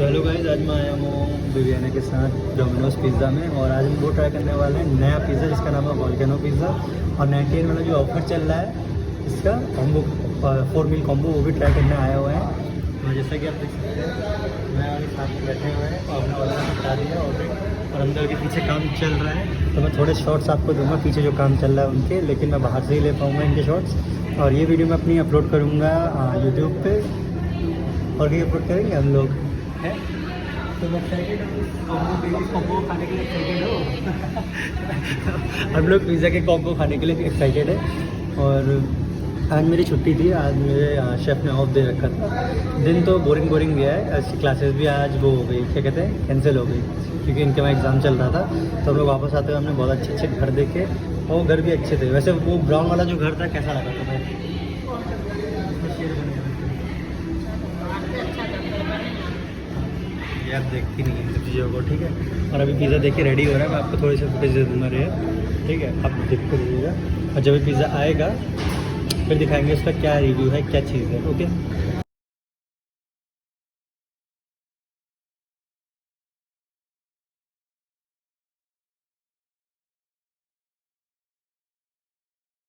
Hello guys, आज मैं आया हूँ बिरयानी के साथ डोमिनोज पिज़्ज़ा में और आज हम वो ट्राई करने वाले हैं नया पिज़्ज़ा जिसका नाम है वोल्केनो पिज़्ज़ा। और 98 वाला जो ऑफर चल रहा है इसका कॉम्बो 4 मील कॉम्बो वो भी ट्राई करने आया हुआ है। और जैसा कि आप देख सकते हैं मैं और साथ में बैठे हुए हैं और अपना ऑर्डर बता दिया ऑर्डर और अंदर के पीछे काम चल रहा है। तो मैं थोड़े शॉर्ट्स आपको दूंगा पीछे जो काम चल रहा है उनके, लेकिन मैं बाहर से ही ले पाऊँगा इनके शॉर्ट्स। और ये वीडियो मैं अपनी अपलोड करूँगा यूट्यूब पे और भी अपलोड करेंगे हम लोग है। तो मैं एक्साइटेड हूँ कॉम्बो खाने के लिए एक्साइटेड हो हम लोग पिज़्ज़ा के कॉम्बो खाने के लिए एक्साइटेड है। और आज मेरी छुट्टी थी, आज मेरे शेफ़ ने ऑफ दे रखा था। दिन तो बोरिंग गया है, ऐसी क्लासेस भी आज वो हो गई, क्या कहते हैं, कैंसिल हो गई क्योंकि इनके वहाँ एग्ज़ाम चल रहा था। तो हम लोग वापस आते हुए हमने बहुत अच्छे घर देखे और घर भी अच्छे थे। वैसे वो ब्राउन वाला जो घर था कैसा लगा था? आप देखती नहीं है चीज़ों को, ठीक है। और अभी पिज़्ज़ा देखिए रेडी हो रहा है, मैं आपको थोड़ी सी फुटेज दे दूँगा रे, ठीक है। आप देख कर दीजिएगा और जब भी पिज़्ज़ा आएगा फिर दिखाएंगे उसका क्या रिव्यू है, क्या चीज़ है। ओके,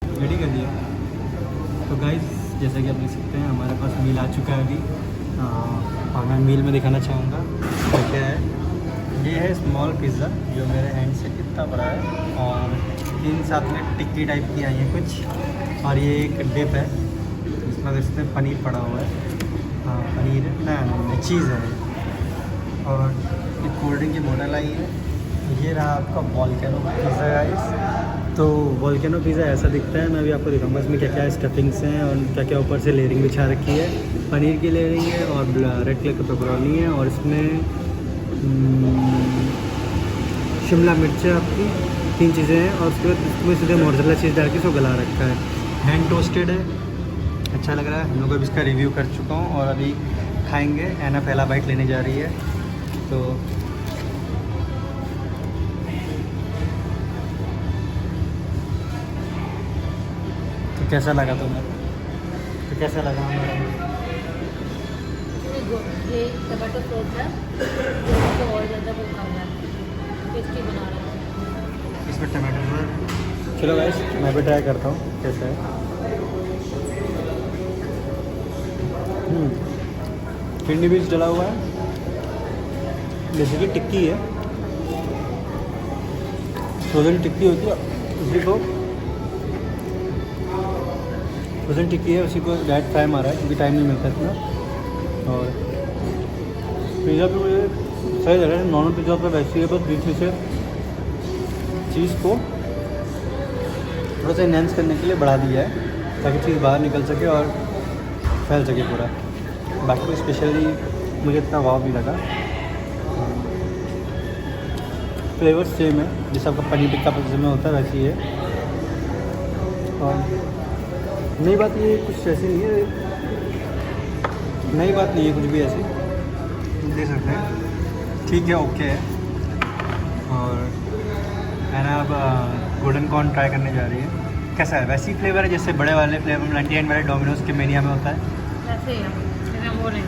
रेडी कर दिया। तो गाइस जैसा कि आप देख सकते हैं हमारे पास मील आ चुका है अभी। और मैं मील में दिखाना चाहूँगा तो क्या है, ये है स्मॉल पिज़्ज़ा जो मेरे हैंड से कितना बड़ा है और 3 साथ में टिक्की टाइप की आई है कुछ। और ये एक डिप है इसमें देख सकते हैं पनीर पड़ा हुआ है। हाँ पनीर है ना, चीज़ है। और एक कोल्ड ड्रिंक की बोतल आई है। ये रहा आपका वोल्केनो पिज़्ज़ा गाइस। तो वोल्केनो पिज़्ज़ा ऐसा दिखता है, मैं अभी आपको दिखाऊंगा इसमें क्या क्या स्टफिंग्स हैं और क्या क्या ऊपर से लेयरिंग बिछा रखी है। पनीर की लेयरिंग है और रेड कलर का पेपरोनी है और इसमें शिमला मिर्च है आपकी, 3 चीज़ें हैं। और उसके बाद इसमें सीधे मोज़रेला चीज़ डाल के इसको गला रखा है। हैंड टोस्टेड है, अच्छा लग रहा है। हम लोग अभी इसका रिव्यू कर चुका हूँ और अभी खाएंगे। ऐना पहला बाइट लेने जा रही है। तो कैसा लगा तुम्हें? तो कैसा लगा हमारा? ये टमाटो सॉस है तो और ज़्यादा वो खाना टेस्टी बना रहा है इसमें टमाटो सॉस। चलो गाइस मैं भी ट्राई करता हूँ कैसा है। किडनी बीन्स डला हुआ है, बेसिकली टिक्की है, फ्रोजन टिक्की होती है उसी को, फ्रोजन टिक्की है उसी को डायरेक्ट फ्राई मारा है क्योंकि टाइम नहीं मिलता इतना। और पिज़्ज़ा भी मुझे सही लग रहा है, नॉर्मल पिज़्ज़ा पर वैसी है, बस बीच में से चीज़ को थोड़ा सा इन्हेंस करने के लिए बढ़ा दिया है ताकि चीज़ बाहर निकल सके और फैल सके पूरा। बाकी कोई स्पेशली मुझे इतना वाव नहीं लगा। फ्लेवर सेम है जैसा आपका पनीर टिक्का पिज़्ज़ा में होता है वैसे ही है। और नई बात ये कुछ ऐसी नहीं है, नई बात नहीं है कुछ भी ऐसी, दे सकते हैं, ठीक है, ओके है। और मैंने अब गोल्डन कॉर्न ट्राई करने जा रही है। कैसा है? वैसी फ्लेवर है जैसे बड़े वाले फ्लेवर 99 वाले डोमिनोज के मेनिया में होता है, वैसे ही है, वो नहीं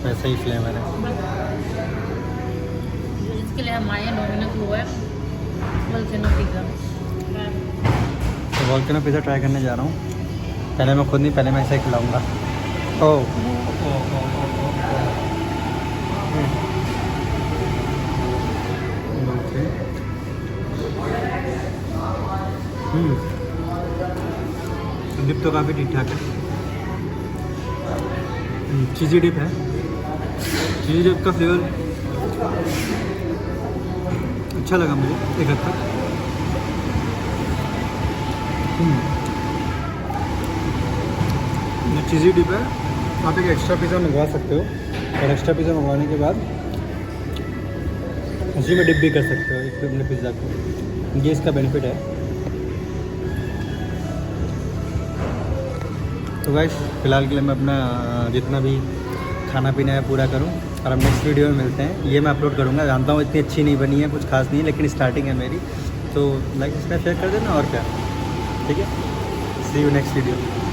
वैसा ही फ्लेवर है। इसके लिए हम आए डोमिनोज वो है वोल्केनो पिज़्ज़ा। तो वोल्केनो पिज़्ज़ा ट्राई करने जा रहा हूँ। पहले मैं खुद नहीं, पहले मैं ऐसे खिलाऊँगा। ओह डिप तो काफ़ी ठीक ठाक है। चीज़ी डिप है, चीज़ी डिप का फ्लेवर अच्छा लगा मुझे एक हद तक। चीज़ी डिप है, आप एक एक्स्ट्रा पिज़्ज़ा मंगवा सकते हो और एक्स्ट्रा पिज़्ज़ा मंगवाने के बाद उसी में डिप भी कर सकते हो एक अपने पिज़्ज़ा को, ये इसका बेनिफिट है। तो गाइस फ़िलहाल के लिए मैं अपना जितना भी खाना पीना है पूरा करूं और हम नेक्स्ट वीडियो में मिलते हैं। ये मैं अपलोड करूंगा, जानता हूँ इतनी अच्छी नहीं बनी है, कुछ खास नहीं है, लेकिन स्टार्टिंग है मेरी। तो लाइक सब्सक्राइब शेयर कर देना और क्या, ठीक है। सी यू नेक्स्ट वीडियो।